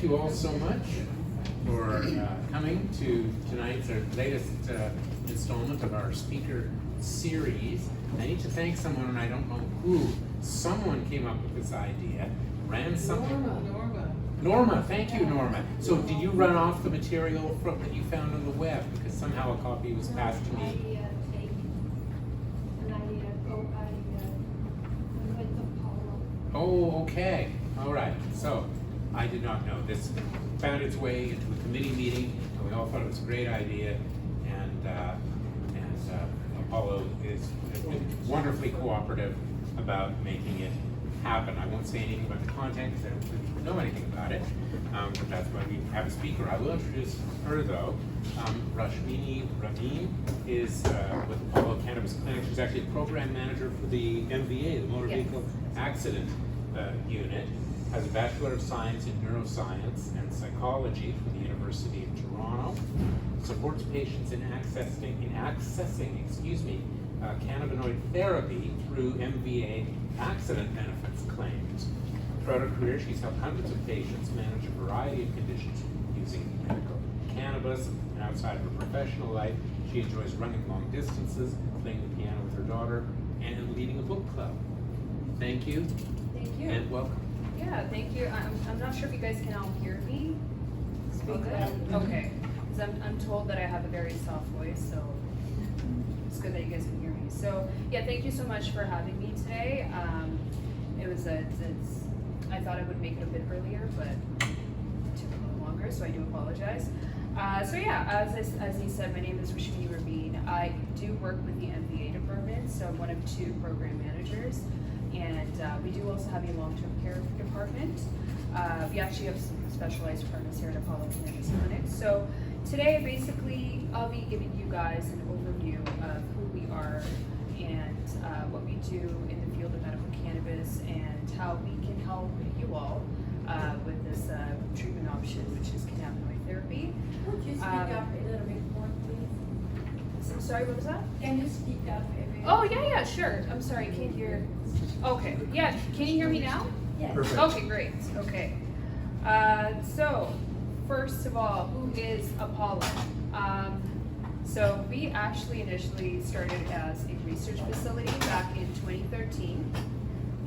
you all so much for coming to tonight's or latest installment of our speaker series. I need to thank someone, and I don't know who. Someone came up with this idea, ran something. Norma, thank you, Norma. So did you run off the material that you found on the web? Because somehow a copy was passed to me. Oh, okay. All right. So I did not know. This found its way into a committee meeting, and we all thought it was a great idea. And Apollo has been wonderfully cooperative about making it happen. I won't say anything about the content because I don't really know anything about it, but that's why we have a speaker. I will introduce her though. Rashmini Ramin is with Apollo Cannabis Clinic. She's actually a program manager for the MVA, the Motor Vehicle Accident Unit. Has a Bachelor of Science in Neuroscience and Psychology from the University of Toronto. Supports patients in accessing cannabinoid therapy through MVA accident benefits claims. Throughout her career, she's helped hundreds of patients manage a variety of conditions using medical cannabis. And outside of her professional life, she enjoys running long distances, playing the piano with her daughter, and leading a book club. Thank you. Thank you. And welcome. Yeah, thank you. I'm not sure if you guys can all hear me. Speak loud. Okay. Because I'm told that I have a very soft voice, so it's good that you guys can hear me. So yeah, thank you so much for having me today. I thought I would make it a bit earlier, but it took a little longer, so I do apologize. So yeah, as you said, my name is Rashmini Ramin. I do work with the MVA department, so I'm one of 2 program managers. And we do also have a long-term care department. We actually have some specialized departments here at Apollo Cannabis Clinic. So today, basically, I'll be giving you guys an overview of who we are and what we do in the field of medical cannabis and how we can help you all with this treatment option, which is cannabinoid therapy. Would you speak up a little bit more, please? So, sorry, what was that? Can you speak up a bit? Oh, yeah, sure. I'm sorry, I can't hear. Okay, yeah, can you hear me now? Yes. Perfect. Okay, great. Okay. So, first of all, who is Apollo? So we actually initially started as a research facility back in 2013,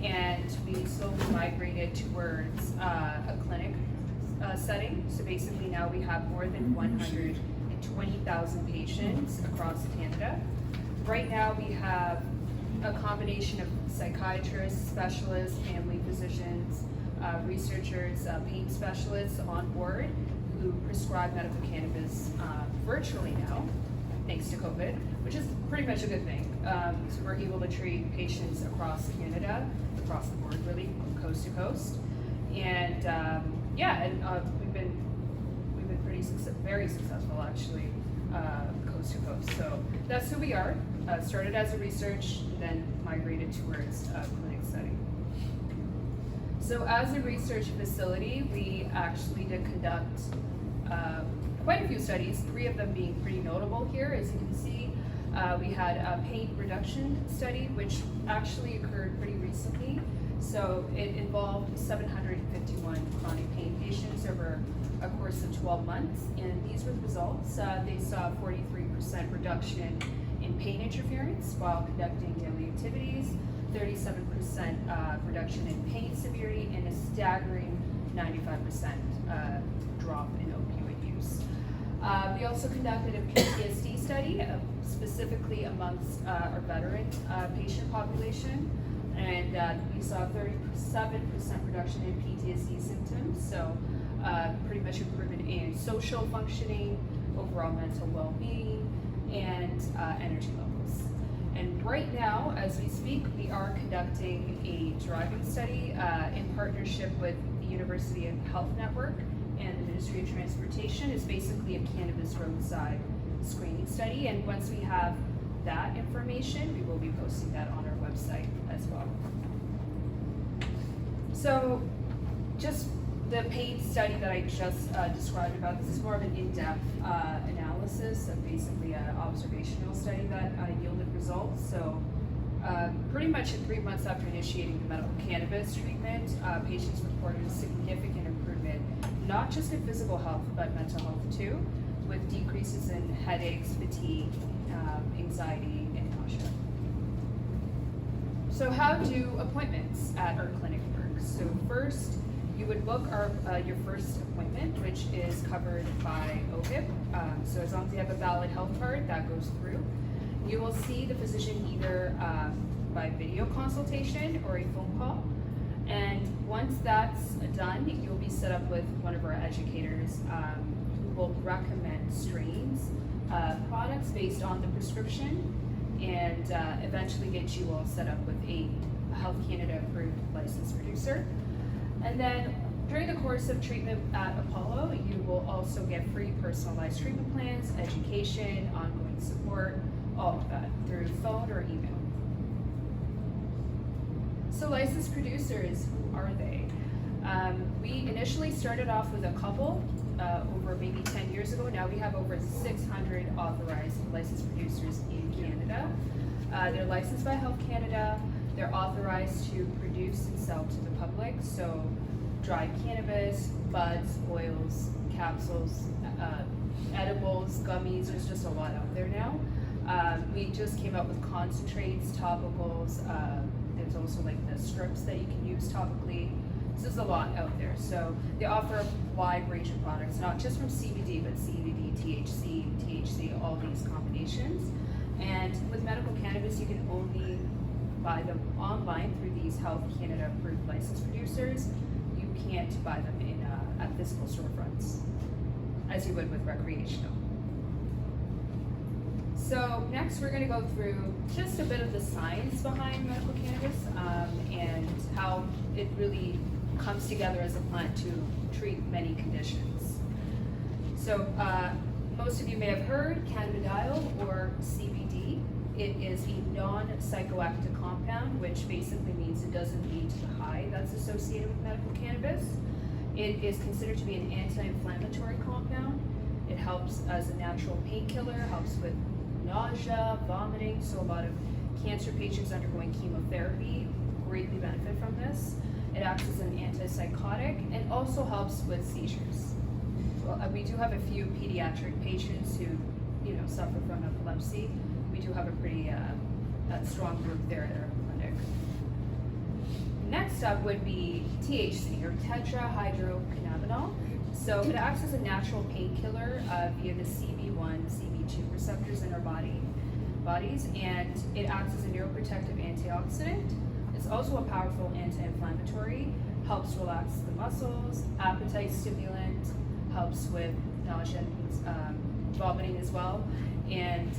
and we slowly migrated towards a clinic setting. So basically now we have more than 120,000 patients across Canada. Right now we have a combination of psychiatrists, specialists, family physicians, researchers, pain specialists on board who prescribe medical cannabis virtually now, thanks to COVID, which is pretty much a good thing. So we're able to treat patients across Canada, across the board really, from coast to coast. And we've been very successful actually, coast to coast. So that's who we are. Started as a research, then migrated towards a clinic setting. So as a research facility, we actually did conduct quite a few studies, 3 of them being pretty notable here. As you can see, we had a pain reduction study, which actually occurred pretty recently. So it involved 751 chronic pain patients over a course of 12 months. And these were the results. They saw a 43% reduction in pain interference while conducting daily activities, 37% reduction in pain severity, and a staggering 95% drop in opioid use. We also conducted a PTSD study, specifically amongst our veteran patient population, and we saw a 37% reduction in PTSD symptoms, so pretty much improvement in social functioning, overall mental well-being, and energy levels. And right now, as we speak, we are conducting a driving study in partnership with the University of Health Network and the Ministry of Transportation. It's basically a cannabis roadside screening study, and once we have that information, we will be posting that on our website as well. So just the paid study that I just described about, this is more of an in-depth analysis of basically an observational study that yielded results. So pretty much in 3 months after initiating the medical cannabis treatment, patients reported a significant improvement not just in physical health, but mental health too, with decreases in headaches, fatigue, anxiety, and nausea. So how do appointments at our clinic work? So first, you would book your first appointment, which is covered by OHIP. So as long as you have a valid health card, that goes through. You will see the physician either by video consultation or a phone call. And once that's done, you'll be set up with one of our educators who will recommend strains, products based on the prescription, and eventually get you all set up with a Health Canada approved licensed producer. And then during the course of treatment at Apollo, you will also get free personalized treatment plans, education, ongoing support, all of that through phone or email. So licensed producers, who are they? We initially started off with a couple over maybe 10 years ago. Now we have over 600 authorized licensed producers in Canada. They're licensed by Health Canada. They're authorized to produce and sell to the public. So dried cannabis, buds, oils, capsules, edibles, gummies, there's just a lot out there now. We just came out with concentrates, topicals, there's also like the strips that you can use topically. So there's a lot out there. So they offer a wide range of products, not just from CBD, but CBD, THC, all these combinations. And with medical cannabis, you can only buy them online through these Health Canada approved licensed producers. You can't buy them in at physical storefronts, as you would with recreational. So next we're going to go through just a bit of the science behind medical cannabis and how it really comes together as a plant to treat many conditions. So most of you may have heard cannabidiol or CBD. It is a non-psychoactive compound, which basically means it doesn't lead to the high that's associated with medical cannabis. It is considered to be an anti-inflammatory compound. It helps as a natural painkiller, helps with nausea, vomiting, so a lot of cancer patients undergoing chemotherapy greatly benefit from this. It acts as an antipsychotic and also helps with seizures. Well, we do have a few pediatric patients who, suffer from epilepsy. We do have a pretty strong group there at our clinic. Next up would be THC, or tetrahydrocannabinol. So it acts as a natural painkiller via the CB1, CB2 receptors in our bodies, and it acts as a neuroprotective antioxidant. It's also a powerful anti-inflammatory, helps relax the muscles, appetite stimulant, helps with nausea, vomiting as well, and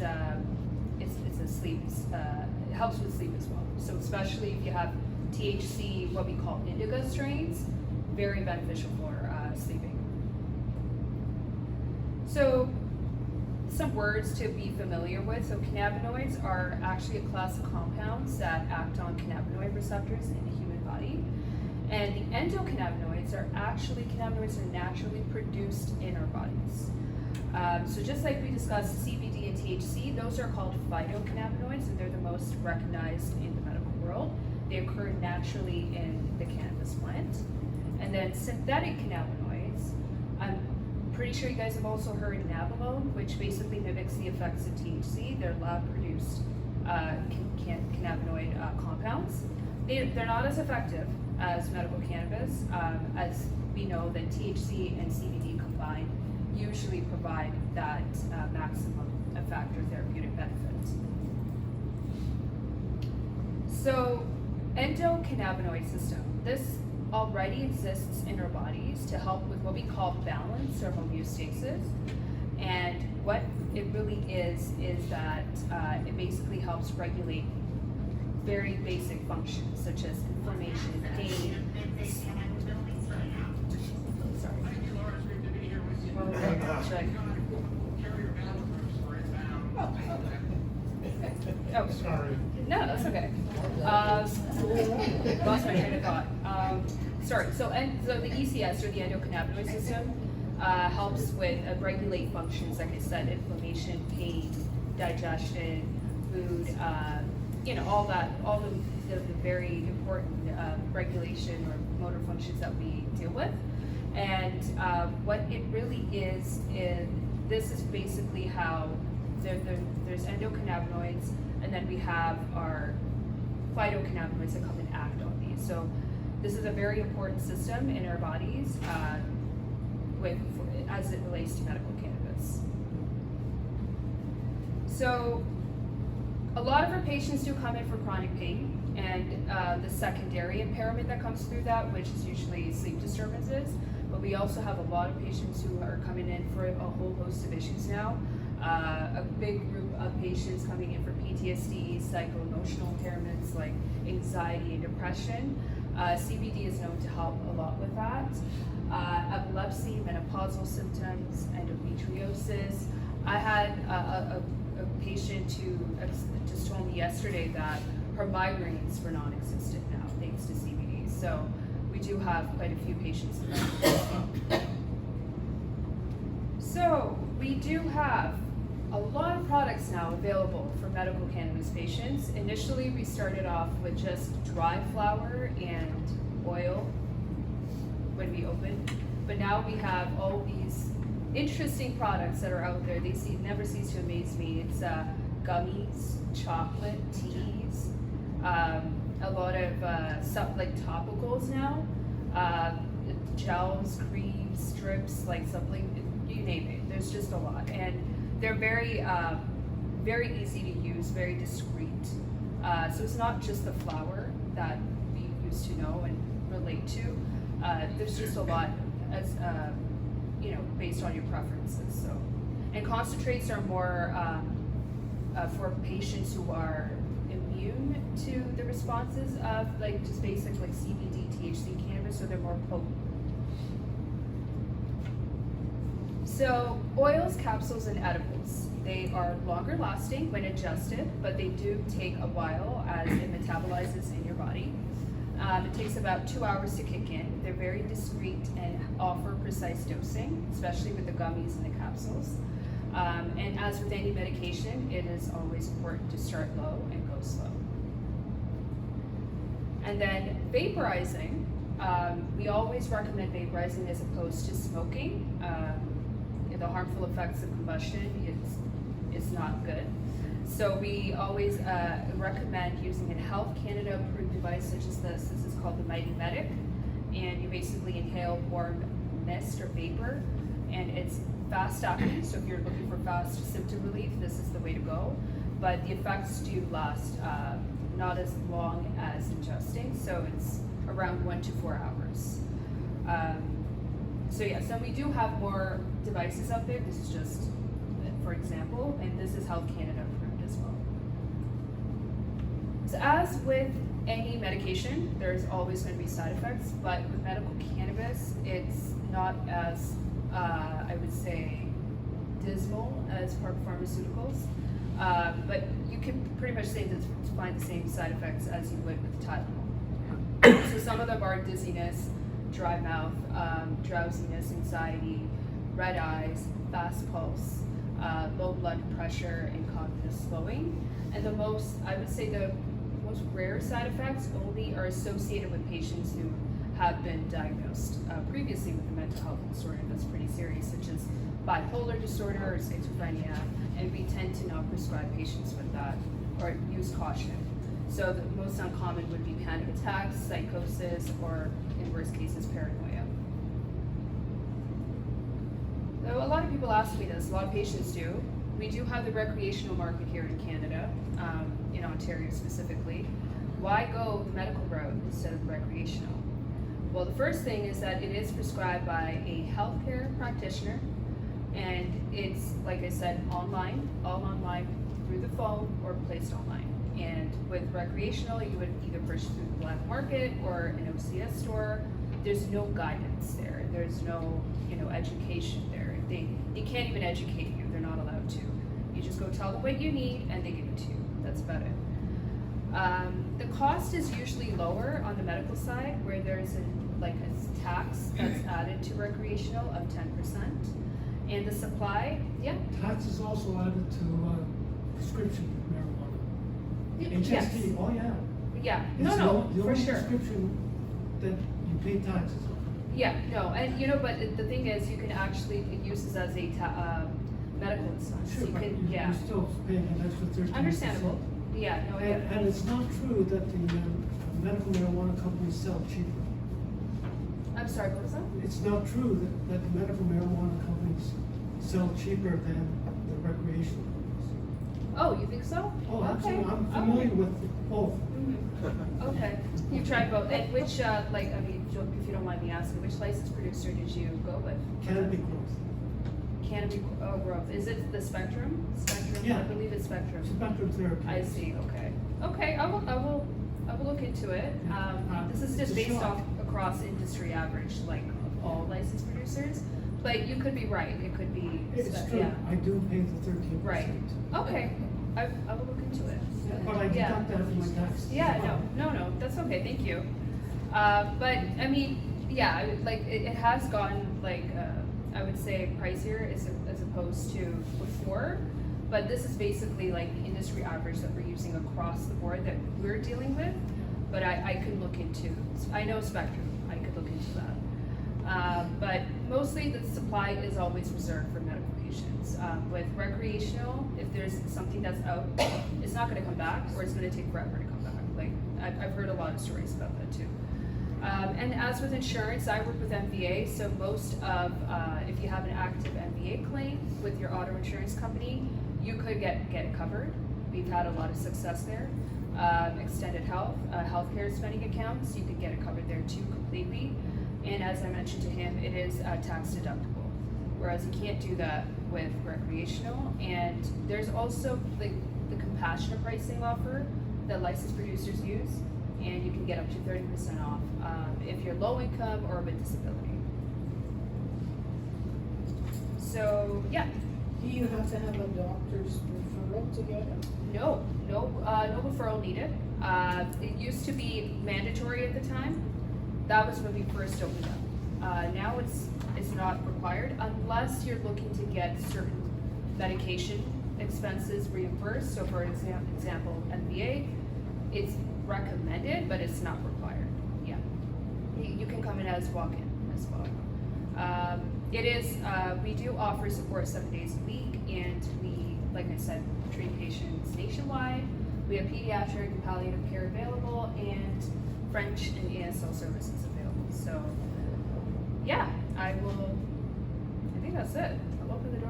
it's a sleep. It helps with sleep as well. So especially if you have THC, what we call indica strains, very beneficial for sleeping. So some words to be familiar with. So cannabinoids are actually a class of compounds that act on cannabinoid receptors in the human body. And the endocannabinoids are actually cannabinoids that are naturally produced in our bodies. So just like we discussed CBD and THC, those are called phytocannabinoids, and they're the most recognized in the medical world. They occur naturally in the cannabis plant. And then synthetic cannabinoids, I'm pretty sure you guys have also heard nabilone, which basically mimics the effects of THC. They're lab-produced cannabinoid compounds. They're not as effective as medical cannabis, as we know that THC and CBD combined usually provide that maximum effect or therapeutic benefit. So, endocannabinoid system. This already exists in our bodies to help with what we call balance or homeostasis. And what it really is that it basically helps regulate very basic functions such as inflammation, pain. Sorry. Oh, Sorry. no, that's okay. Lost my train of thought. Sorry. So the ECS, or the endocannabinoid system, helps with regulate functions, like I said, inflammation, pain, digestion, mood, all the very important regulation or motor functions that we deal with. And And what it really is this is basically how there's endocannabinoids, and then we have our phytocannabinoids that come and act on these. So this is a very important system in our bodies as it relates to medical cannabis. So a lot of our patients do come in for chronic pain, and the secondary impairment that comes through that, which is usually sleep disturbances. But we also have a lot of patients who are coming in for a whole host of issues now. A big group of patients coming in for PTSD, psycho-emotional impairments like anxiety and depression. CBD is known to help a lot with that. Epilepsy, menopausal symptoms, endometriosis. I had a patient who just told me yesterday that her migraines were non-existent now, thanks to CBD. So we do have quite a few patients in that. So we do have a lot of products now available for medical cannabis patients. Initially, we started off with just dry flower and oil when we opened, but now we have all these interesting products that are out there. They never cease to amaze me. It's gummies, chocolate, teas, a lot of stuff like topicals now, gels, creams, strips, like something, you name it. There's just a lot, and they're very, very easy to use, very discreet. So it's not just the flower that we used to know and relate to. There's just a lot as based on your preferences. So, and concentrates are more for patients who are immune to the responses of like just basic like CBD, THC cannabis, so they're more potent. So oils, capsules, and edibles. They are longer lasting when adjusted, but they do take a while as it metabolizes in your body. It takes about 2 hours to kick in. They're very discreet and offer precise dosing, especially with the gummies and the capsules. And as with any medication, it is always important to start low and go slow. And then vaporizing, we always recommend vaporizing as opposed to smoking. The harmful effects of combustion is not good. So we always recommend using a Health Canada approved device such as this. This is called the Mighty Medic, and you basically inhale warm mist or vapor, and it's fast acting. So if you're looking for fast symptom relief, this is the way to go. But the effects do last not as long as ingesting, so it's around 1 to 4 hours. So yes, and we do have more devices out there. This is just, for example, and this is Health Canada approved as well. So as with any medication, there's always going to be side effects, but with medical cannabis, it's not as, I would say, dismal as pharmaceuticals. But you can pretty much say that to find the same side effects as you would with Tylenol. So some of them are dizziness, dry mouth, drowsiness, anxiety, red eyes, fast pulse, low blood pressure, and cognitive slowing. And the most, I would say the most rare side effects only are associated with patients who have been diagnosed previously with a mental health disorder that's pretty serious, such as bipolar disorder or schizophrenia, and we tend to not prescribe patients with that or use caution. So the most uncommon would be panic attacks, psychosis, or in worst cases, paranoia. So a lot of people ask me this, a lot of patients do. We do have the recreational market here in Canada, in Ontario specifically. Why go the medical route instead of recreational? Well, the first thing is that it is prescribed by a healthcare practitioner, and it's, like I said, online, all online, through the phone or placed online. And with recreational, you would either purchase through the black market or an OCS store. There's no guidance there. There's no, education there. They can't even educate you. They're not allowed to. You just go tell them what you need, and they give it to you. That's about it. The cost is usually lower on the medical side, where there's a tax that's added to recreational of 10%, and the supply, yeah. Tax is also added to prescription marijuana. HST, Yes. oh yeah. Yeah, It's no, the for only sure. prescription that you pay taxes on. Yeah, no, and but the thing is, you can actually use this as a medical expense. Sure, You but can, yeah. you're still paying an extra 13%. Understandable. Yeah, no, I get it. And it's not true that the medical marijuana companies sell cheaper. I'm sorry, what was that? It's not true that the medical marijuana companies sell cheaper than the recreational companies. Oh, you think so? Oh, Okay. absolutely, I'm familiar with both. Mhm. Okay, you tried both, and which, like, I mean, if you don't mind me asking, which licensed producer did you go with? Cannabis growth. Cannabis growth, is it the Spectrum? Spectrum, Yeah. I believe it's Spectrum. Spectrum therapy. I see, okay. Okay, I will look into it. This is just It's a based shock. off across industry average, like all licensed producers, but you could be right, it could be, It's true, yeah. I do pay the 13%. Right, okay, I will look into it. But I Yeah. deduct that from my taxes. Yeah, no, that's okay, thank you. But, I mean, yeah, like, it has gotten, like, I would say pricier as opposed to before, but this is basically like the industry average that we're using across the board that we're dealing with, but I could look into, I know Spectrum, I could look into that. But mostly the supply is always reserved for medical patients. With recreational, if there's something that's out, it's not gonna come back, or it's gonna take forever to come back. Like, I've heard a lot of stories about that too. And as with insurance, I work with MVA, so most of, if you have an active MVA claim with your auto insurance company, you could get it covered. We've had a lot of success there. Extended health, healthcare spending accounts, you could get it covered there too completely. And as I mentioned to him, it is tax deductible, whereas you can't do that with recreational. And there's also the compassionate pricing offer that licensed producers use, and you can get up to 30% off if you're low income or with disability. So, yeah, Do you have to have a doctor's referral to get it? no referral needed. It used to be mandatory at the time. That was when we first opened up. Now it's not required unless you're looking to get certain medication expenses reimbursed. So for example, MBA, it's recommended, but it's not required. Yeah, you can come in as walk-in as well. It is, we do offer support 7 days a week, and we, like I said, treat patients nationwide. We have pediatric and palliative care available, and French and ASL services available. So, yeah, I think that's it. I'll open the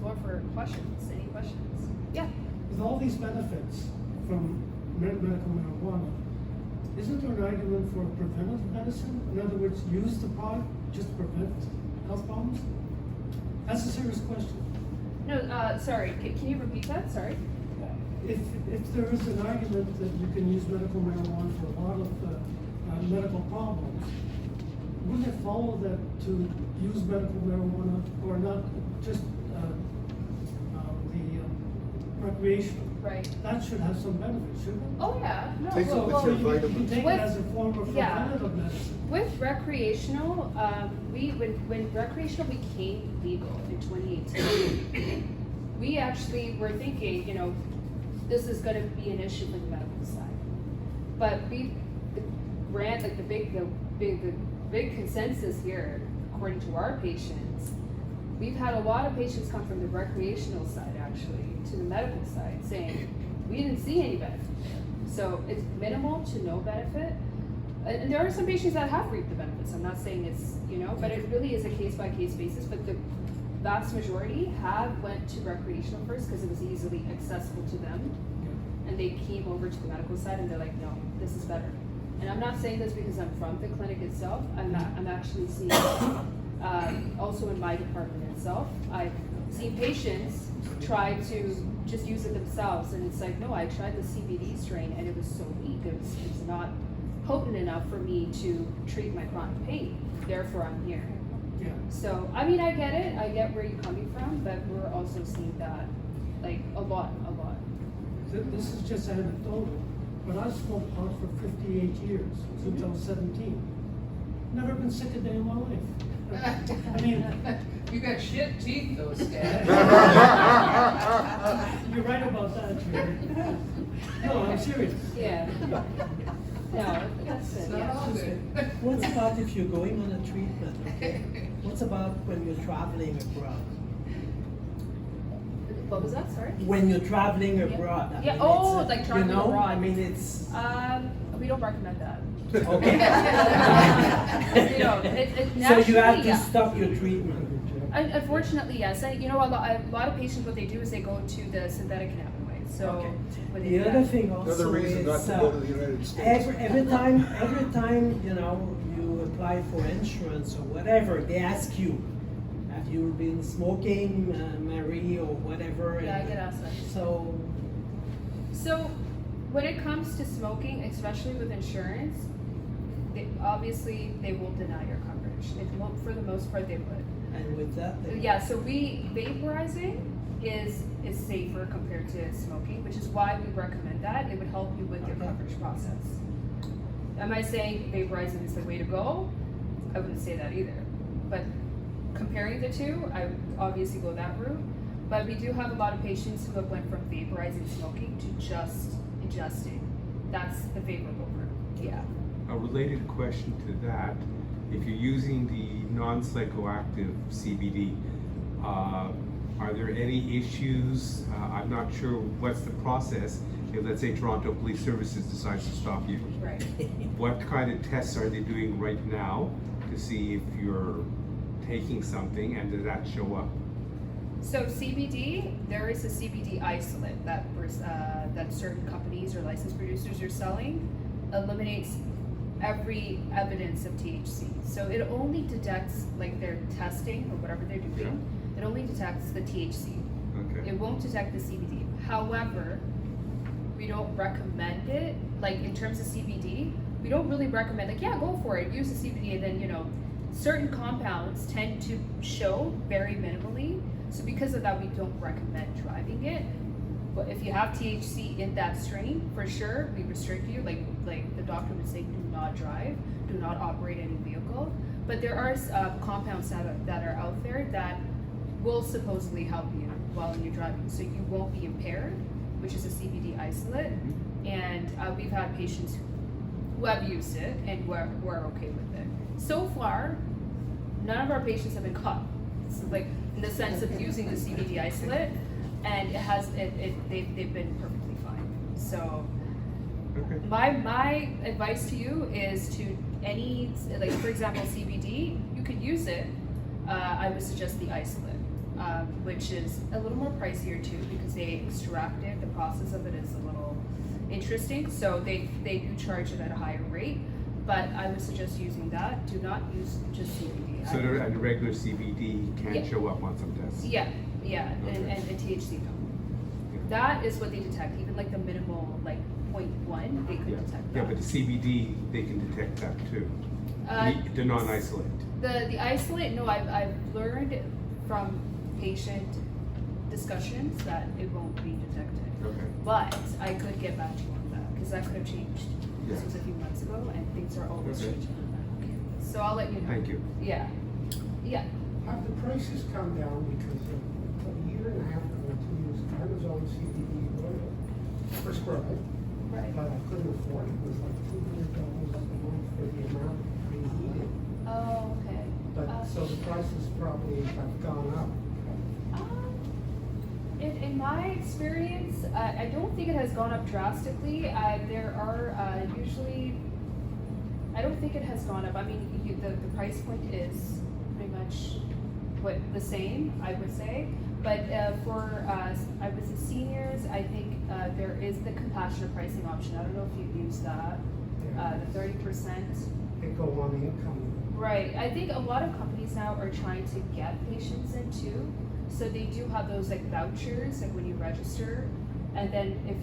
floor for questions. Any questions? Yeah. With all these benefits from medical marijuana, isn't there an argument for preventive medicine? In other words, use the product just to prevent health problems? That's a serious question. No, sorry, can you repeat that? Sorry. If there is an argument that you can use medical marijuana for a lot of medical problems, wouldn't it follow that to use medical marijuana, or not just the recreational? Right. That should have some benefits, shouldn't it? Oh, yeah. No, Take well, it with well, your You can take it With- as a form of yeah. preventative medicine. with recreational, when recreational became legal in 2018, we actually were thinking, this is gonna be an issue for the medical side. But the big consensus here, according to our patients, we've had a lot of patients come from the recreational side actually to the medical side saying, we didn't see any benefit there. So it's minimal to no benefit. And there are some patients that have reaped the benefits. I'm not saying it's, but it really is a case by case basis. But the vast majority have went to recreational first because it was easily accessible to them. And they came over to the medical side and they're like, no, this is better. And I'm not saying this because I'm from the clinic itself. I'm actually seeing, also in my department itself, I've seen patients try to just use it themselves. And it's like, no, I tried the CBD strain and it was so weak. It was not potent enough for me to treat my chronic pain. Therefore, I'm here. Yeah. So, I mean, I get it. I get where you're coming from, but we're also seeing that, like, a lot. This is just anecdotal, but I smoked pot for 58 years, since I was 17. Never been sick a day in my life. I mean, You got shit teeth though, Stan. you're right about that, Jerry. No, I'm serious. Yeah. No, that's It's it, not yeah. all good. What's about if you're going on a treatment, okay? What's about when you're traveling abroad? What was that, sorry? When you're traveling abroad. I Yeah, mean, oh, it's, like traveling you know, abroad. I mean, it's, We don't recommend that. okay. You know, it So you have naturally, to yeah. stop your treatment. Unfortunately, yes. And you know, a lot of patients, what they do is they go to the synthetic cannabinoids. So, Okay. what they The do other that- thing also Another reason not is, to go to the United States. every time, you know, you apply for insurance or whatever, they ask you, have you been smoking, Marie, or whatever? Yeah, I and get asked that. So, when it comes to smoking, especially with insurance, obviously they will deny your coverage. For the most part, they would. and with that, they- Yeah, so vaporizing is safer compared to smoking, which is why we recommend that. It would help you with your Okay. coverage process. Am I saying vaporizing is the way to go? I wouldn't say that either. But comparing the two, I would obviously go that route. But we do have a lot of patients who have went from vaporizing smoking to just ingesting. That's the favorable route, yeah. A related question to that, if you're using the non-psychoactive CBD, are there any issues? I'm not sure what's the process if, let's say, Toronto Police Services decides to stop you. Right. What kind of tests are they doing right now to see if you're taking something, and does that show up? So CBD, there is a CBD isolate that certain companies or licensed producers are selling, eliminates every evidence of THC. So it only detects, like they're testing or whatever they're doing, it only detects the THC. Okay. It won't detect the CBD. However, we don't recommend it, like in terms of CBD, we don't really recommend, like, yeah, go for it, use the CBD, and then, you know, certain compounds tend to show very minimally. So because of that, we don't recommend driving it. But if you have THC in that strain, for sure, we restrict you. Like the doctor would say, do not drive, do not operate any vehicle. But there are compounds that are out there that will supposedly help you while you're driving. So you won't be impaired, which is a CBD isolate. And we've had patients who have used it and we're okay with it. So far, none of our patients have been caught. So like in the sense of using the CBD isolate, and they've been perfectly fine. So Okay. my advice to you is to like for example CBD, you could use it. I would suggest the isolate, which is a little more pricier too because they extract it. The process of it is a little interesting, so they do charge it at a higher rate. But I would suggest using that. Do not use just CBD. So the regular CBD can Yeah. show up on some tests? Yeah, and Okay. THC no. That is what they detect. Even like the minimal, like 0.1, they could Yeah. detect that. Yeah, but the CBD, they can detect that too. The non-isolate. The isolate, no, I've learned from patient discussions that it won't be detected. Okay. But I could get back to you on that because that could have changed. This Yeah. was a few months ago, and things are always Okay. changing on that. So I'll let you know. Thank you. Yeah, yeah. Have the prices come down because a year and a half ago, 2 years ago, I was on CBD oil prescribed, Right. but I couldn't afford it. It was like $200 a month for the amount I needed. Oh, okay. But, so the prices probably have gone up. In my experience, I don't think it has gone up drastically. There are usually, I don't think it has gone up. I mean, the price point is pretty much the same, I would say. But for I would say seniors, I think there is the compassionate pricing option. I don't know if you've used that, the 30%. They go on the income. Right. I think a lot of companies now are trying to get patients in too. So they do have those like vouchers, like when you register, and then if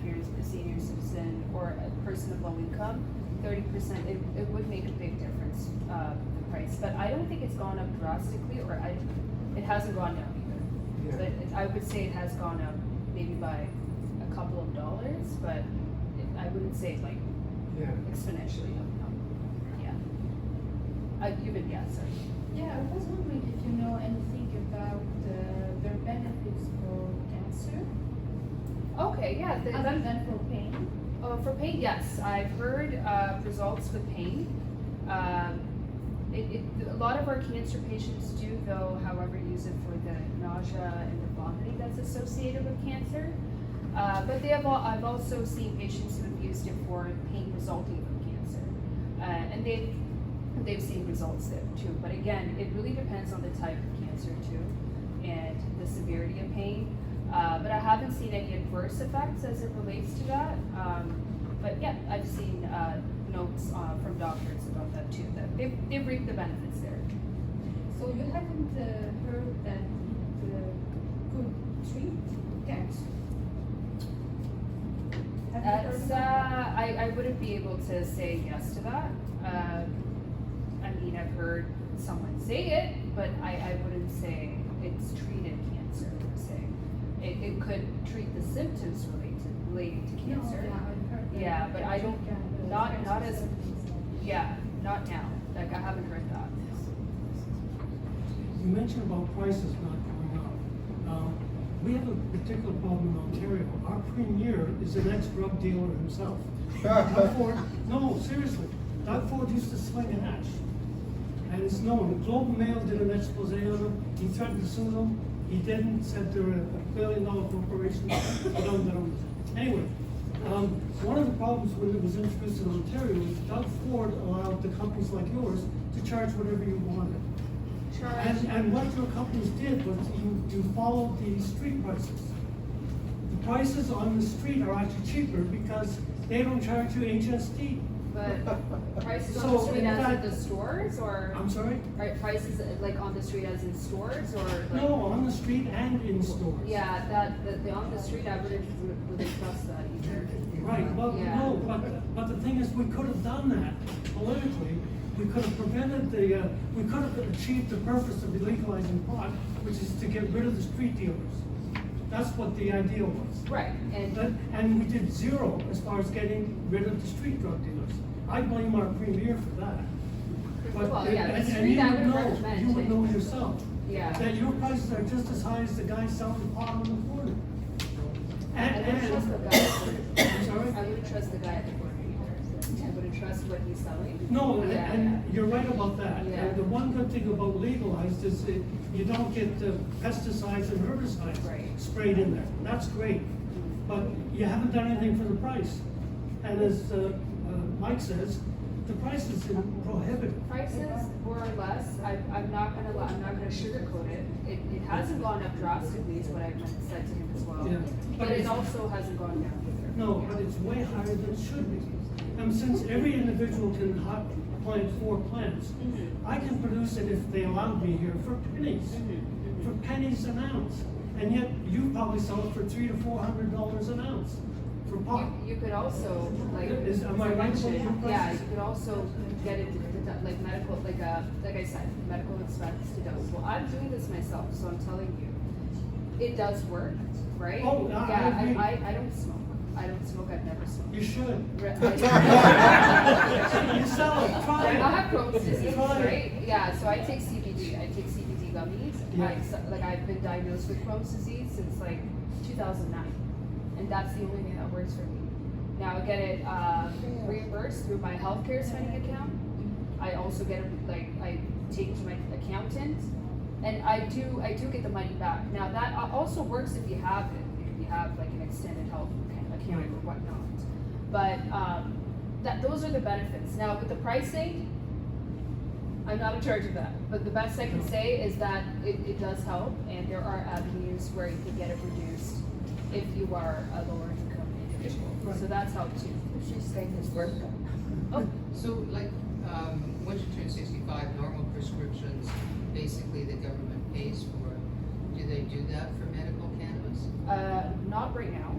you're a senior citizen or a person of low income, 30%, it would make a big difference, the price. But I don't think it's gone up drastically, or it hasn't gone down either. Yeah. But I would say it has gone up maybe by a couple of dollars, but I wouldn't say like Yeah. exponentially up. No. Yeah. You've been, yeah, sorry. Yeah, I was wondering if you know anything about their benefits for cancer, Okay, yeah. other than for pain. For pain, yes, I've heard results with pain. A lot of our cancer patients do, though, however, use it for the nausea and the vomiting that's associated with cancer. But I've also seen patients who have used it for pain resulting from cancer, and they've seen results there too. But again, it really depends on the type of cancer too, and the severity of pain. But I haven't seen any adverse effects as it relates to that. But yeah, I've seen notes from doctors about that too, that they've reaped the benefits there. So you haven't heard that could treat cancer? Have you heard That's, about that? I wouldn't be able to say yes to that. I mean, I've heard someone say it, but I wouldn't say it's treated cancer per se. It could treat the symptoms related to cancer. No, yeah, I've heard that. Yeah, but I don't, Cannabis, not cancer as, symptoms. yeah, not now. Like, I haven't heard that. You mentioned about prices not going up. We have a particular problem in Ontario. Our premier is an ex-drug dealer himself. Doug Ford, no, seriously, Doug Ford used to sling a hash. And it's known, the Globe and Mail did an expose on him, he threatened to sue them, he didn't, said they're $1 billion corporation. Anyway, one of the problems when it was introduced in Ontario was Doug Ford allowed the companies like yours to charge whatever you wanted. And what your companies did was you followed the street prices. The prices on the street are actually cheaper because they don't charge you HST. But prices on So, the street in as in fact- the stores, or? I'm sorry? Right, prices like on the street as in stores, or like? No, on the street and in stores. Yeah, the on the street, I wouldn't really trust that either. Right, well, Yeah. no, but the thing is, we could have done that politically. We could have prevented we could have achieved the purpose of legalizing pot, which is to get rid of the street dealers. That's what the idea was. Right, And we did zero as far as getting rid of the street drug dealers. I blame our premier for that. But, Well, yeah, the and street you I would would know, recommend you would know changing. yourself. Yeah. That your prices are just as high as the guy selling the pot on the corner. I wouldn't trust the guy. I'm sorry? I wouldn't trust the guy at the corner either. I wouldn't trust what he's selling. No, Yeah, and you're right about that. Yeah. And the one good thing about legalized is that you don't get pesticides and herbicides Right. sprayed in there. That's great. But you haven't done anything for the price. And as Mike says, the price is prohibitive. Prices, more or less, I'm not gonna sugarcoat it. It hasn't gone up drastically, is what I said to him as well. Yeah. But it also hasn't gone down either. No, but it's way higher than it should be. And since every individual can plant 4 plants, I can produce it if they allowed me here for pennies. For pennies an ounce. And yet you probably sell it for $300 to $400 an ounce for pot. You could also, like, Am I right about your prices? yeah, you could also get it, like medical, like I said, medical expense deductible. I'm doing this myself, so I'm telling you, it does work, right? Oh, I agree. Yeah, I don't smoke. I don't smoke, I've never smoked. You should. I- You sell it, try it. I have Crohn's disease, Try it. right? Yeah, so I take CBD. I take CBD gummies. Yeah. I've been diagnosed with Crohn's disease since like 2009, and that's the only thing that works for me. Now I get it reimbursed through my healthcare spending account. I also get it, like, I take it to my accountant, and I do get the money back. Now that also works if you have it, if you have like an extended health account or whatnot. But those are the benefits. Now with the pricing, I'm not in charge of that. But the best I can say is that it does help, and there are avenues where you can get it reduced if you are a lower income individual. Right. So that's helped too. She's saying it's worth it. Oh, So like, once you turn 65, normal prescriptions, basically the government pays for. Do they do that for medical cannabis? not right now,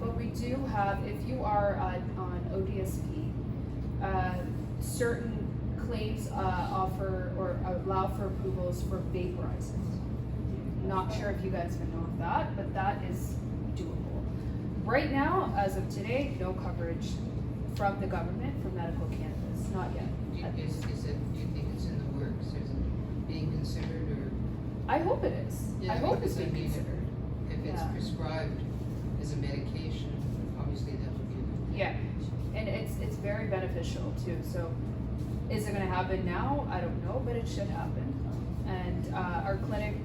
but we do have, if you are on ODSP, certain claims offer or allow for approvals for vaporizers. Not sure if you guys even know of that, but that is doable. Right now, as of today, no coverage from the government for medical cannabis, not yet. Do you think it's in the works? Is it being considered, or? I hope it is. I hope it's because, being considered. If it's Yeah. prescribed as a medication, obviously that would be a good Yeah, and it's very beneficial too, so is it gonna happen now? I don't know, but it should happen. And our clinic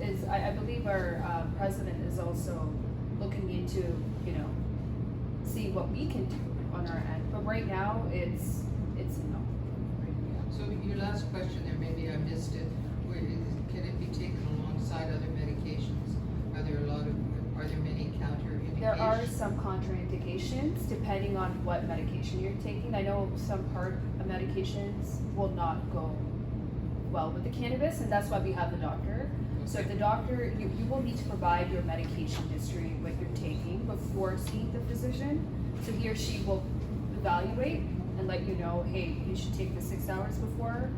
is, I believe our president is also looking into, you know, see what we can do on our end, but right now, it's no. So your last question there, maybe I missed it, can it be taken alongside other medications? Are there many counterindications? There are some contraindications depending on what medication you're taking. I know some part of medications will not go well with the cannabis, and that's why we have the doctor. So if the doctor, you will need to provide your medication history, what you're taking, before seeing the physician. So he or she will evaluate and let you know, hey, you should take this 6 hours before,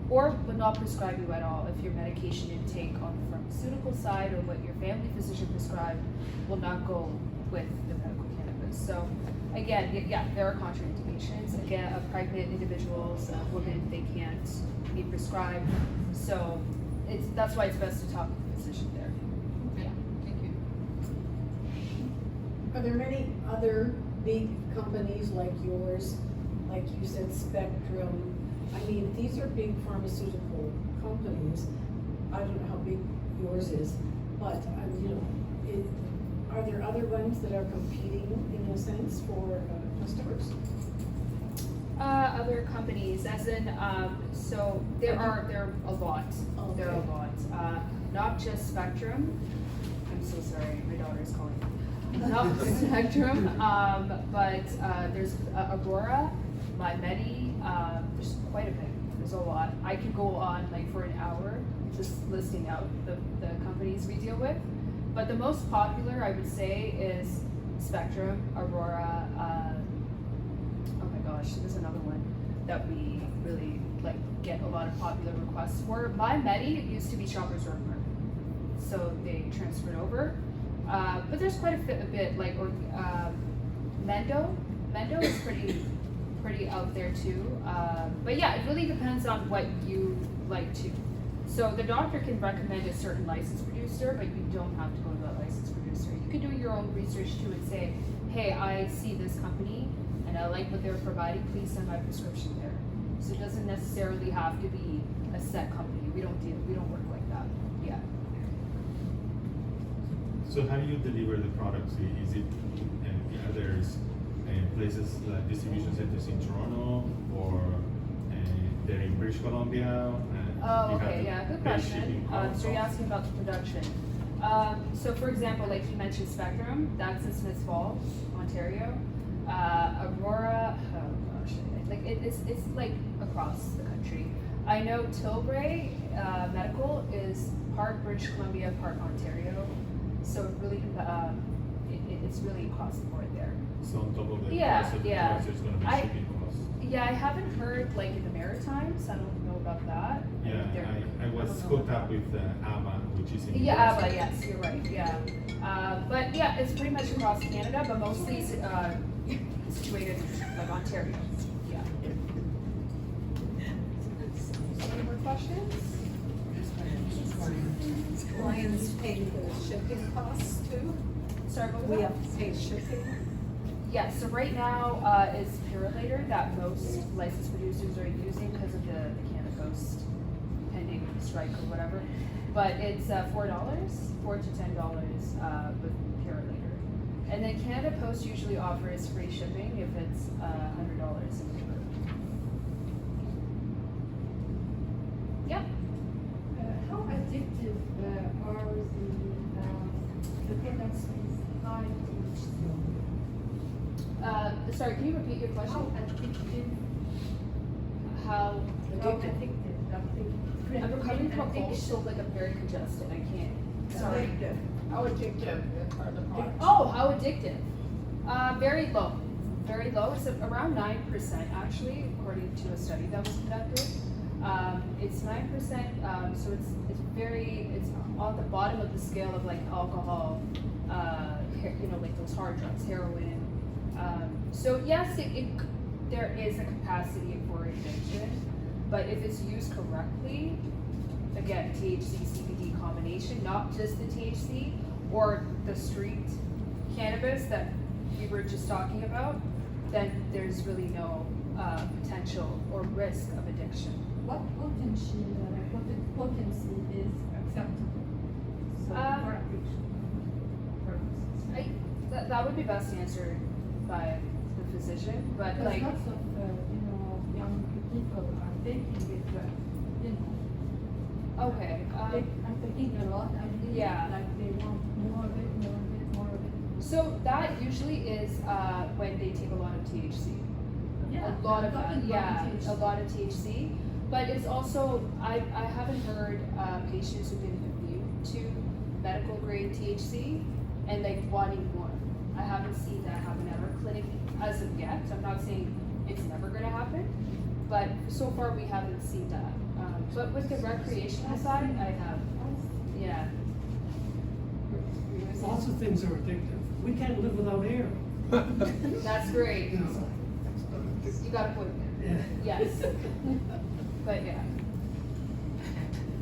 or would not prescribe you at all if your medication intake on the pharmaceutical side or what your family physician prescribed will not go with the medical cannabis. So again, yeah, there are contraindications. Again, pregnant individuals, women, they can't be prescribed. So that's why it's best to talk with the physician there. Okay, thank you. Are there many other big companies like yours, like you said, Spectrum? I mean, these are big pharmaceutical companies. I don't know how big yours is, but, you know, are there other ones that are competing in a sense for customers? Other companies, as in, so there are a lot. Okay. There are a lot. Not just Spectrum. I'm so sorry, my daughter's calling. Not Spectrum, but there's Aurora, My Medi. There's quite a bit. There's a lot. I could go on like for an hour just listing out the companies we deal with. But the most popular, I would say, is Spectrum, Aurora. Oh my gosh, there's another one that we really like get a lot of popular requests for. My Medi used to be Shoppers Drug Mart, so they transferred over. But there's quite a bit like Mendo. Mendo is pretty out there too. But yeah, it really depends on what you like to. So the doctor can recommend a certain licensed producer, but you don't have to go to that licensed producer. You can do your own research too and say, hey, I see this company and I like what they're providing, please send my prescription there. So it doesn't necessarily have to be a set company. We don't work like that. Yeah. So how do you deliver the products? Is it there's places like distribution centers in Toronto, or they're in British Columbia? Oh, okay, yeah, good question. So you're asking about the production. So for example, like you mentioned Spectrum, that's in Smiths Falls, Ontario. Aurora, oh gosh, like it's like across the country. I know Tilbury Medical is part British Columbia, part Ontario. So it really, it's really across the board there. So on top of the Yeah, price of the yeah. products, there's going to be shipping costs. Yeah, I haven't heard like in the Maritimes. I don't know about that. Yeah, I was don't know hooked up about with ABBA, which is in Yeah, US. ABBA, yes, you're right, yeah. But yeah, it's pretty much across Canada, but mostly situated in like Ontario, yeah. Any more questions? Clients pay the shipping costs too? Sorry, what was We that? have to pay shipping? Yeah, so right now, it's Purolator that most licensed producers are using because of the Cannabis pending strike or whatever. But it's $4 to $10 with Purolator. And then Canada Post usually offers free shipping if it's $100 and over. Yeah. How addictive are the products with high THC? Sorry, can you repeat your question? How addictive? How addictive? I'm recovering from a cold, so like I'm very congested. I can't. Sorry. How addictive are the products? Oh, how addictive? Very low. Very low. It's around 9% actually, according to a study that was conducted. It's 9%. So it's on the bottom of the scale of like alcohol. You know, like those hard drugs, heroin. So yes, there is a capacity for addiction, but if it's used correctly, again, THC CBD combination, not just the THC or the street cannabis that we were just talking about, then there's really no potential or risk of addiction. What potency is acceptable? So for addiction purposes. That would be best answered by the physician, but Because like, lots of, young people are taking it, okay, they are taking a lot, yeah. like they want more of it, more of it, more of it. so that usually is when they take a lot of THC. Yeah, A lot of I'm that, talking yeah, about THC. a lot of THC. But it's also, I haven't heard patients who've been immune to medical grade THC and like wanting more. I haven't seen that happen at our clinic as of yet. I'm not saying it's never gonna happen, but so far we haven't seen that. But with the recreational side, I have, yeah. Lots of things are addictive. We can't live without air. That's great. You know, You got a point there. yeah. Yes. But yeah.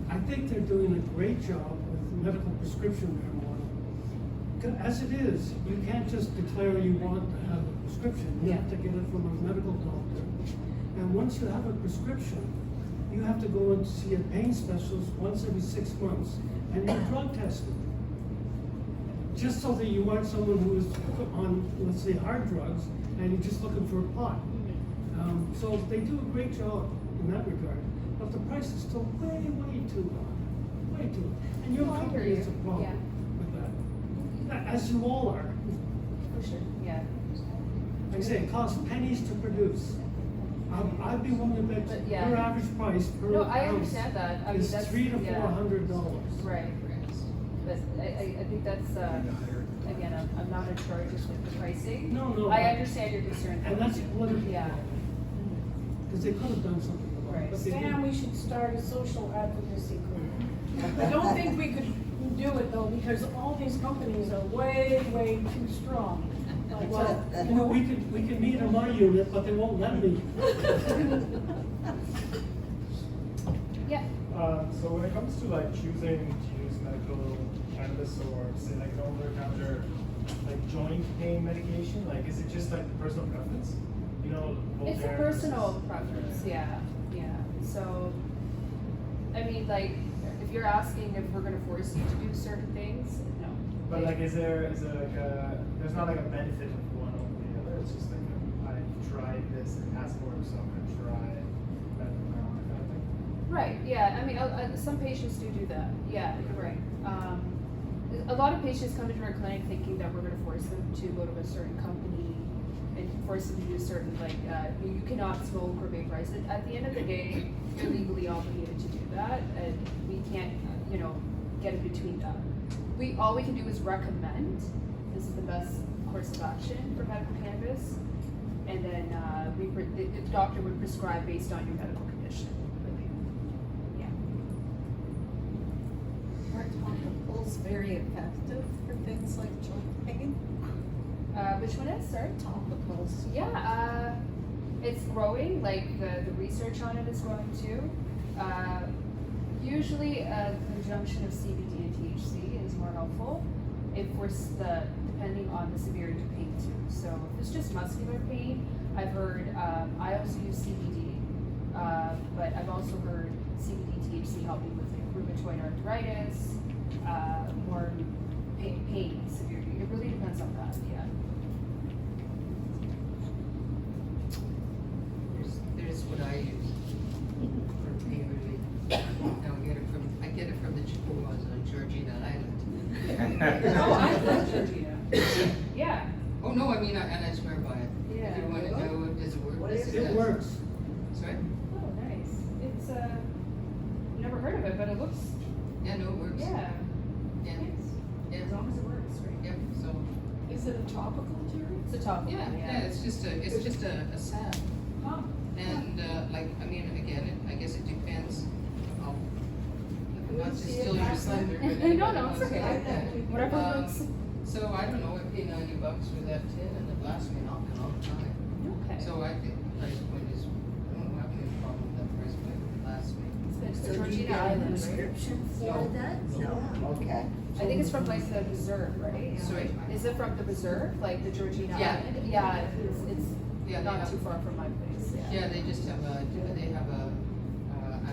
I think they're doing a great job with medical prescription marijuana. As it is, you can't just declare you want to have a prescription. You have to get it from a medical doctor. And once you have a prescription, you have to go and see a pain specialist once every 6 months, and you're drug tested. Just so that you aren't someone who is on, let's say, hard drugs, and you're just looking for a pot. So they do a great job in that regard, but the price is still way, way too high, way too high. And your Oh, I hear company you. has a problem Yeah. with that, as you all are. For sure, yeah. Like I say, it costs pennies to produce. I'd be willing to bet But, yeah. your average price per No, I ounce understand that. I mean, is that's, $300 to yeah. $400. Right, but I think that's, again, I'm not in charge of like, the pricing. No. I understand your concern. And that's political. Yeah. Because they could have done something about it, Right. but they Stan, didn't. we should start a social advocacy group. I don't think we could do it though, because all these companies are way, way too strong. Like, Well, you know, we could meet in my unit, but they won't let me. Yeah, So when it comes to like choosing to use medical cannabis or say like an over-the-counter like joint pain medication, like is it just like personal preference? You know, it's a Voltaire personal versus- preference, yeah. So, I mean, like, if you're asking if we're gonna force you to do certain things, no. But like, is there like there's not like a benefit of one over the other. It's just like I tried this and it has worked, so I'm gonna try medical marijuana kind of thing. Right, yeah, I mean, some patients do that, yeah, you're right. A lot of patients come into our clinic thinking that we're gonna force them to go to a certain company and force them to do certain, like, you cannot smoke or vape rice. At the end of the day, you're legally obligated to do that, and we can't, get in between that. All we can do is recommend, this is the best course of action for medical cannabis, and then, the doctor would prescribe based on your medical condition. Yeah. Are topicals very effective for things like joint pain? Which one is, sorry? Topicals. Yeah, it's growing, like the research on it is growing too. Usually a conjunction of CBD and THC is more helpful depending on the severity of pain too. So if it's just muscular pain, I've heard, I also use CBD, but I've also heard CBD, THC helping with rheumatoid arthritis, more pain severity. It really depends on that, yeah. There's what I use for pain relief. I get it from the Chippewas on Georgina Island. Oh, I love Georgina. Yeah. Oh, no, I mean, and I swear by it. Yeah. If you want to know, does it work? What Yes, is it It does. works. Sorry? Oh, nice. It's, never heard of it, but it looks, Yeah, no, it works. yeah. Yeah, yeah, As long as it works, right? yeah, so, Is it a topical, Jerry? It's a top, yeah, it's just a salve. Huh. And, I mean, again, I guess it depends. Not to See steal it your back thunder. then. but No, anybody it's wants to okay. get that. Whatever works. So I don't know, I pay $90 for that tin and it lasts me an awful long time. Okay. So I think the price point is, I don't have any problem with that price point, it lasts me. It's So do you Georgina get a Island, right? prescription for No. that? No, okay. I think it's from like the reserve, right? Sorry? Is it from the reserve, like the Georgina Yeah. Island? Yeah, it's Yeah, they not have- too far from my place, yeah. Yeah, they just have an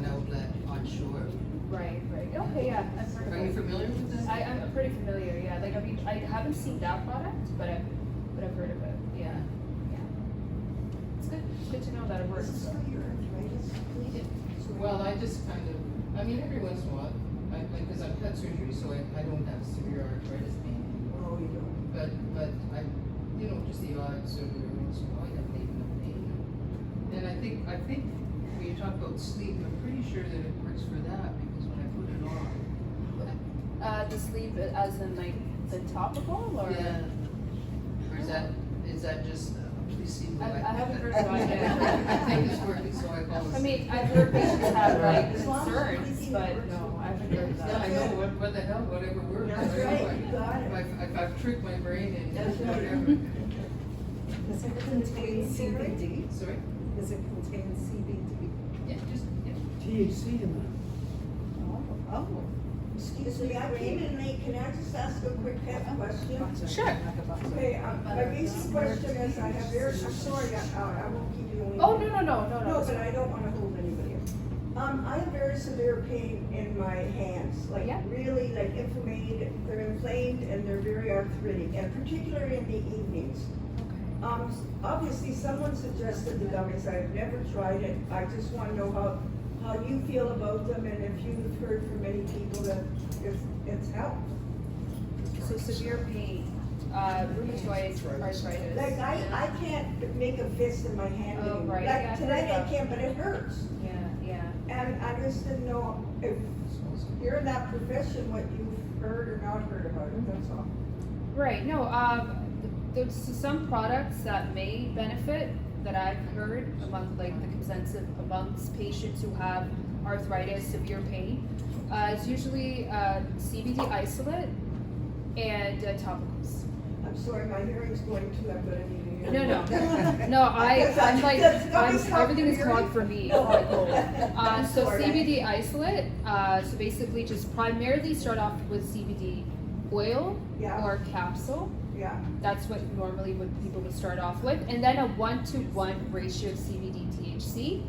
outlet on shore. Right, okay, yeah, I've heard of Are you it. familiar with that? I'm pretty familiar, yeah, like, I mean, I haven't seen that product, but I've heard of it, yeah. It's good to know that it works. Is this for your arthritis? Well, I just kind of, I mean, every once in a while, because I've had surgery, so I don't have severe arthritis pain anymore. Oh, you don't. But I, just the odd surgery every once in a while, I have enough pain. And I think when you talk about sleep, I'm pretty sure that it works for that, because when I put it on. The sleep as in like the topical or? Yeah. Or is that just, please see what I haven't heard about it. I think it's working, so I apologize. I mean, I've heard patients have like concerns, but no, I haven't heard of Yeah, I that. know, what the hell, whatever works. That's right, you got it. I've tricked my brain and That's right. whatever. Does it contain CBD? Sorry? Does it contain CBD? Yeah, just, yeah. THC in that. Oh, excuse me, I came in late, can I just ask a quick question? Sure. Okay, my basic question is, I have very, I'm sorry, I won't keep you. Oh, no. No, but I don't wanna hold anybody up. I have very severe pain in my hands, like Yeah. really like they're inflamed and they're very arthritic, and particularly in the evenings. Obviously, someone suggested the gummies, I've never tried it, I just wanna know how you feel about them, and if you've heard from many people that it's helped. So severe pain, rheumatoid arthritis. Like, I can't make a fist in my hand Oh, anymore. right, yeah, Like, I've tonight heard I that. can, but it hurts. Yeah. And I just didn't know if you're in that profession, what you've heard or not heard about it, that's all. Right, no, there's some products that may benefit that I've heard among like the consensus amongst patients who have arthritis, severe pain. It's usually CBD isolate and topicals. I'm sorry, my hearing's going too, I'm gonna need to. No, everything is clogged for me. So Sorry. CBD isolate, so basically just primarily start off with CBD oil Yeah. or capsule. Yeah, That's what normally people would start off with, and then a 1-to-1 ratio of CBD THC.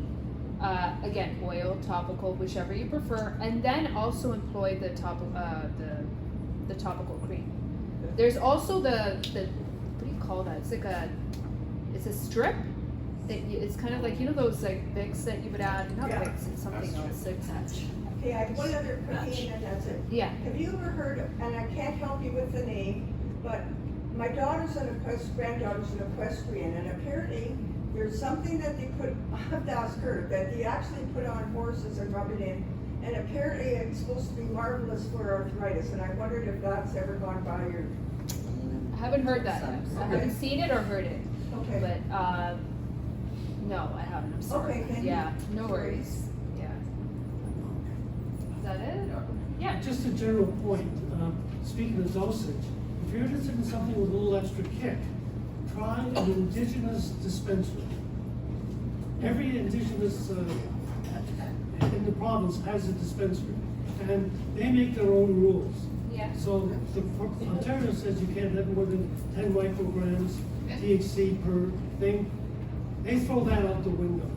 Again, oil, topical, whichever you prefer, and then also employ the topical cream. There's also the what do you call that? It's a strip. It's kind of like those like Vicks that you would add, not Yeah. Vicks, it's something else. Like that. okay, I have one other quickie and then that's it. Yeah. Have you ever heard, and I can't help you with the name, but my granddaughter's an equestrian, and apparently there's something that they put, I have to ask her, that they actually put on horses and rub it in, and apparently it's supposed to be marvelous for arthritis, and I wondered if that's ever gone by your, I haven't heard that yet. I haven't seen it or heard it, okay. but no, I haven't. I'm sorry. Okay, thank you. Yeah, no worries. Yeah. Is that it? Or yeah. Just a general point, speaking of dosage, if you're interested in something with a little extra kick, try an indigenous dispensary. Every indigenous in the province has a dispensary, and they make their own rules. Yeah. So Ontario says you can't have more than 10 micrograms THC per thing. They throw that out the window.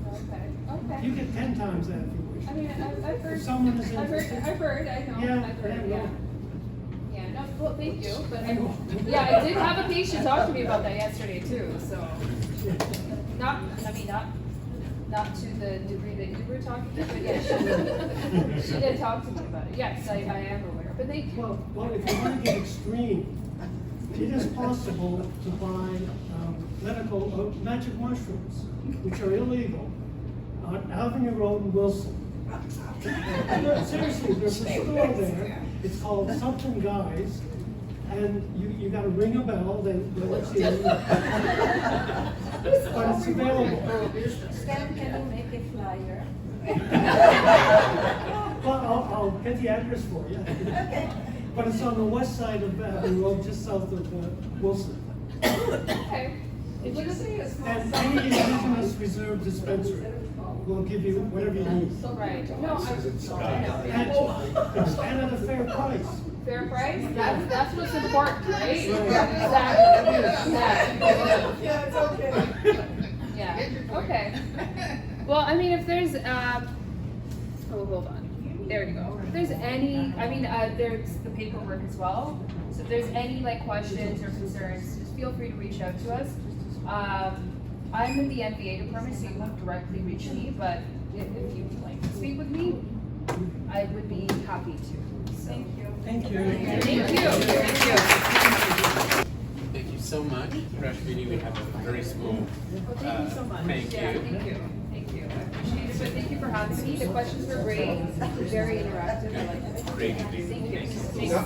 Okay. You get 10 times that if you wish. I mean, I've heard. If someone is I've interested. heard. I know. Yeah, I've heard. I Yeah. know. Yeah. No. Well, thank you. But I did have a patient talk to me about that yesterday too. So not to the degree that you were talking to, but yeah, she did talk to me about it. Yes, I am aware. But thank you. Well, if you want to get extreme, it is possible to buy magic mushrooms, which are illegal, on Avenue Road in Wilson. Seriously, there's a store there, it's called Something Guys, and you gotta ring a bell, then let's see. But it's available. Stan, can you make a flyer? Well, I'll get the address for you. But it's on the west side of Avenue Road, just south of Wilson. Okay. Did you say it's And any indigenous reserve dispensary will give you whatever you need. right? No, And at a fair price. fair price. That's what's important, right? Right. Exactly. Yeah, it's okay. Well, I mean, if there's, oh, hold on. There you go. If there's any, I mean, there's the paperwork as well. So if there's any like questions or concerns, just feel free to reach out to us. I'm in the MBA department, so you won't directly reach me, but if you'd like to speak with me, I would be happy to. So. Thank you. Thank you. Thank you. Thank you. Thank you so much. Fresh meeting, we have a very smooth. Well, thank you so much. Thank Yeah, you. thank you. Thank you. I appreciate it, but thank you for having me. The questions were great, very interactive. I like it. Great. Thank you. Now,